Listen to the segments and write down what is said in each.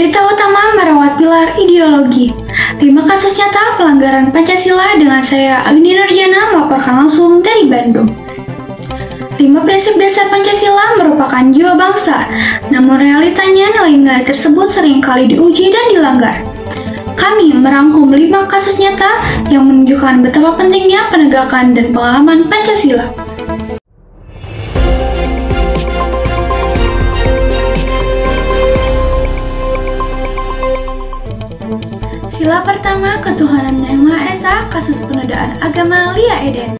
Berita utama merawat pilar ideologi. 5 kasus nyata pelanggaran Pancasila dengan saya Agni Nurjana melaporkan langsung dari Bandung. 5 prinsip dasar Pancasila merupakan jiwa bangsa, namun realitanya nilai-nilai tersebut seringkali diuji dan dilanggar. Kami merangkum 5 kasus nyata yang menunjukkan betapa pentingnya penegakan dan pengalaman Pancasila. Sila pertama, ketuhanan Yang Maha Esa, kasus penodaan agama Lia Eden.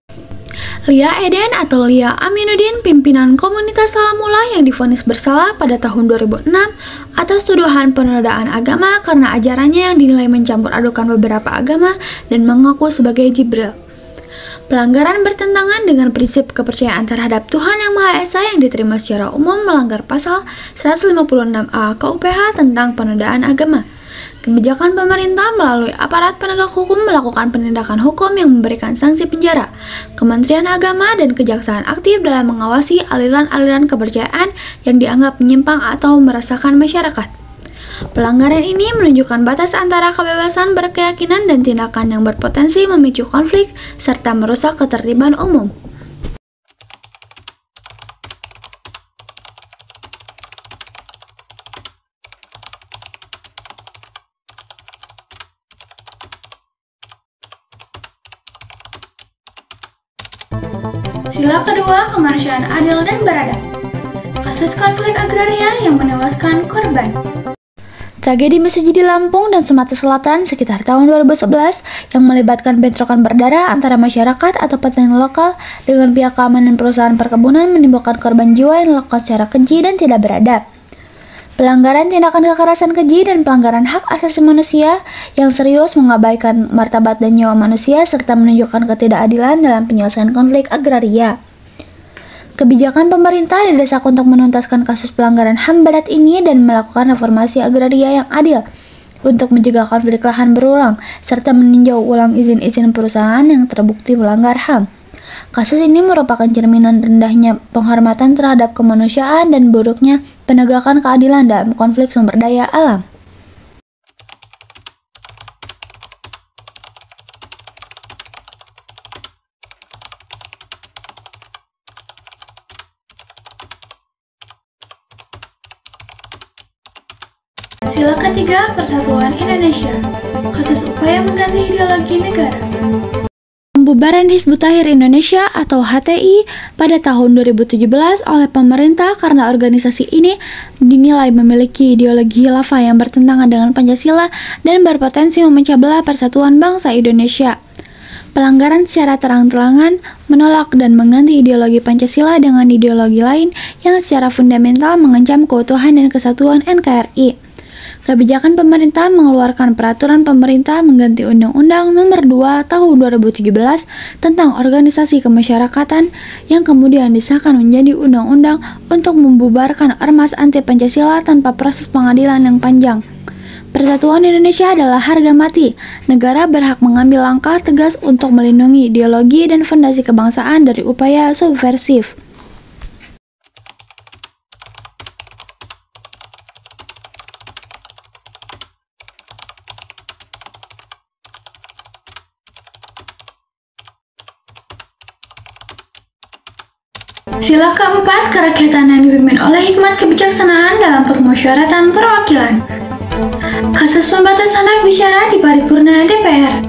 Lia Eden atau Lia Aminuddin, pimpinan komunitas Salamullah yang divonis bersalah pada tahun 2006 atas tuduhan penodaan agama karena ajarannya yang dinilai mencampur adukan beberapa agama dan mengaku sebagai Jibril. Pelanggaran bertentangan dengan prinsip kepercayaan terhadap Tuhan Yang Maha Esa yang diterima secara umum melanggar pasal 156A KUPH tentang penodaan agama. Kebijakan pemerintah melalui aparat penegak hukum melakukan penindakan hukum yang memberikan sanksi penjara. Kementerian Agama dan Kejaksaan aktif dalam mengawasi aliran-aliran kepercayaan yang dianggap menyimpang atau meresahkan masyarakat. Pelanggaran ini menunjukkan batas antara kebebasan berkeyakinan dan tindakan yang berpotensi memicu konflik serta merusak ketertiban umum. Sila kedua, kemanusiaan adil dan beradab. Kasus konflik agraria yang menewaskan korban. Tragedi Mesuji di Lampung dan Sumatera Selatan sekitar tahun 2011 yang melibatkan bentrokan berdarah antara masyarakat atau petani lokal dengan pihak keamanan perusahaan perkebunan menimbulkan korban jiwa yang dilakukan secara keji dan tidak beradab. Pelanggaran tindakan kekerasan keji dan pelanggaran hak asasi manusia yang serius mengabaikan martabat dan nyawa manusia serta menunjukkan ketidakadilan dalam penyelesaian konflik agraria. Kebijakan pemerintah didesak untuk menuntaskan kasus pelanggaran HAM berat ini dan melakukan reformasi agraria yang adil untuk mencegah konflik lahan berulang serta meninjau ulang izin-izin perusahaan yang terbukti melanggar HAM. Kasus ini merupakan cerminan rendahnya penghormatan terhadap kemanusiaan dan buruknya penegakan keadilan dalam konflik sumber daya alam. Sila ketiga, Persatuan Indonesia. Kasus upaya mengganti ideologi negara. Pembubaran Hizbut Tahrir Indonesia atau HTI pada tahun 2017 oleh pemerintah karena organisasi ini dinilai memiliki ideologi khilafah yang bertentangan dengan Pancasila dan berpotensi memecah belah persatuan bangsa Indonesia. Pelanggaran secara terang-terangan menolak dan mengganti ideologi Pancasila dengan ideologi lain yang secara fundamental mengancam keutuhan dan kesatuan NKRI. Kebijakan pemerintah mengeluarkan peraturan pemerintah mengganti Undang-Undang Nomor 2 Tahun 2017 tentang organisasi kemasyarakatan yang kemudian disahkan menjadi undang-undang untuk membubarkan ormas anti-Pancasila tanpa proses pengadilan yang panjang. Persatuan Indonesia adalah harga mati. Negara berhak mengambil langkah tegas untuk melindungi ideologi dan fondasi kebangsaan dari upaya subversif. Sila keempat, kerakyatan yang dipimpin oleh hikmat kebijaksanaan dalam permusyawaratan perwakilan. Kasus pembatasan hak bicara di paripurna DPR.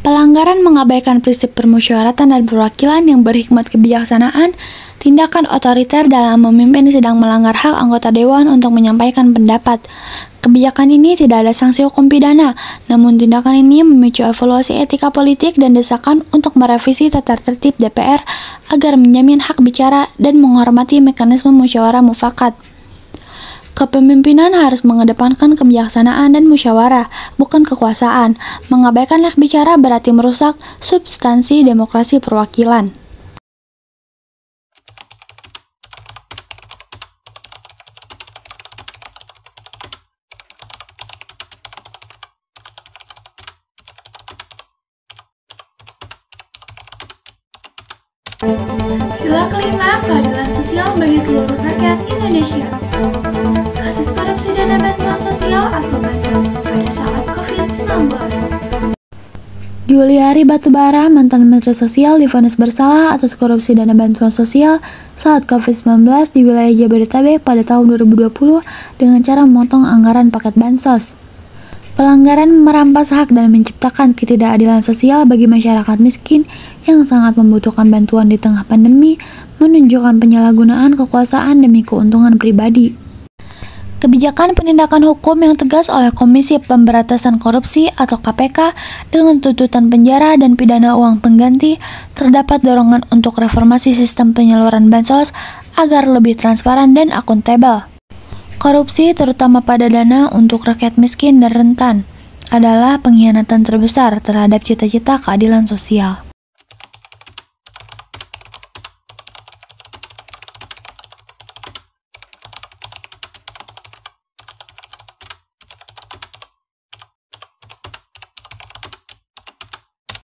Pelanggaran mengabaikan prinsip permusyawaratan dan perwakilan yang berhikmat kebijaksanaan, tindakan otoriter dalam memimpin sedang melanggar hak anggota dewan untuk menyampaikan pendapat. Kebijakan ini tidak ada sanksi hukum pidana, namun tindakan ini memicu evaluasi etika politik dan desakan untuk merevisi tata tertib DPR agar menjamin hak bicara dan menghormati mekanisme musyawarah mufakat. Kepemimpinan harus mengedepankan kebijaksanaan dan musyawarah, bukan kekuasaan. Mengabaikan hak bicara berarti merusak substansi demokrasi perwakilan. Sila kelima, keadilan sosial bagi seluruh rakyat Indonesia. kasus korupsi dana bantuan sosial atau bansos pada saat COVID-19. Juliari Batubara, mantan Menteri Sosial, divonis bersalah atas korupsi dana bantuan sosial saat COVID-19 di wilayah Jabodetabek pada tahun 2020 dengan cara memotong anggaran paket bansos. Pelanggaran merampas hak dan menciptakan ketidakadilan sosial bagi masyarakat miskin yang sangat membutuhkan bantuan di tengah pandemi, menunjukkan penyalahgunaan kekuasaan demi keuntungan pribadi. Kebijakan penindakan hukum yang tegas oleh Komisi Pemberantasan Korupsi atau KPK dengan tuntutan penjara dan pidana uang pengganti, terdapat dorongan untuk reformasi sistem penyaluran bansos agar lebih transparan dan akuntabel. Korupsi, terutama pada dana untuk rakyat miskin dan rentan, adalah pengkhianatan terbesar terhadap cita-cita keadilan sosial.